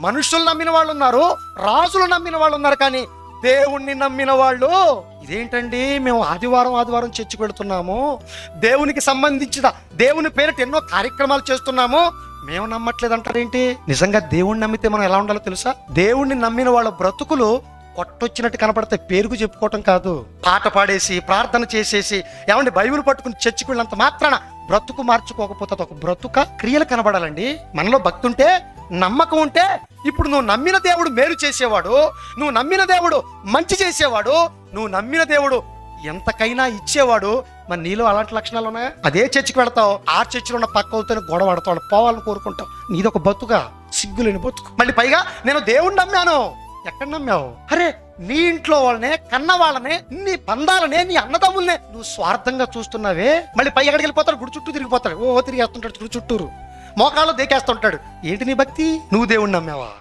మనుషులు నమ్మిన వాళ్ళు ఉన్నారు, రాజులు నమ్మిన వాళ్ళు ఉన్నారు, కానీ దేవుణ్ణి నమ్మిన వాళ్ళు ఇదేంటండి మేము ఆదివారం చర్చికి వెళుతున్నాము, దేవునికి సంబంధించిన దేవుని పేరిట ఎన్నో కార్యక్రమాలు చేస్తున్నాము, మేము నమ్మట్లేదు అంటారేంటి? నిజంగా దేవుణ్ణి నమ్మితే మనం ఎలా ఉండాలో తెలుసా? దేవుణ్ణి నమ్మిన వాళ్ళ బ్రతుకులు కొట్టొచ్చినట్టు కనపడతాయి. పేరుకు చెప్పుకోవటం కాదు, పాట పాడేసి ప్రార్థన చేసేసి ఏమంటే బైబిల్ పట్టుకుని చర్చికి వెళ్ళినంత మాత్రాన బ్రతుకు మార్చుకోకపోతే ఒక బ్రతుక క్రియలు కనబడాలండి. మనలో భక్తి ఉంటే, నమ్మకం ఉంటే, ఇప్పుడు నువ్వు నమ్మిన దేవుడు మేలు చేసేవాడు, నువ్వు నమ్మిన దేవుడు మంచి చేసేవాడు, నువ్వు నమ్మిన దేవుడు ఎంతకైనా ఇచ్చేవాడు, మరి నీలో అలాంటి లక్షణాలు ఉన్నాయా? అదే చర్చికి వెళతావు, ఆ చర్చిలో ఉన్న పక్కలతో గొడవ ఆడతావు, పోవాలని కోరుకుంటావు. నీదొక బతుక, సిగ్గులేని బతుకు. మళ్ళీ పైగా నేను దేవుణ్ణి నమ్మాను. ఎక్కడ నమ్మావు? అరే నీ ఇంట్లో వాళ్ళనే, కన్న వాళ్ళనే, నీ బంధాలనే, నీ అన్నదమ్ముల్నే నువ్వు స్వార్థంగా చూస్తున్నావే. మళ్ళీ పై ఎక్కడికి వెళ్ళిపోతాడు? గుడి చుట్టూ తిరిగిపోతాడు, తిరిగేస్తుంటాడు, గుడి చుట్టూరు మోకాళ్ళు దేకేస్తుంటాడు. ఏంటి నీ భక్తి? నువ్వు దేవుణ్ణి నమ్మావా?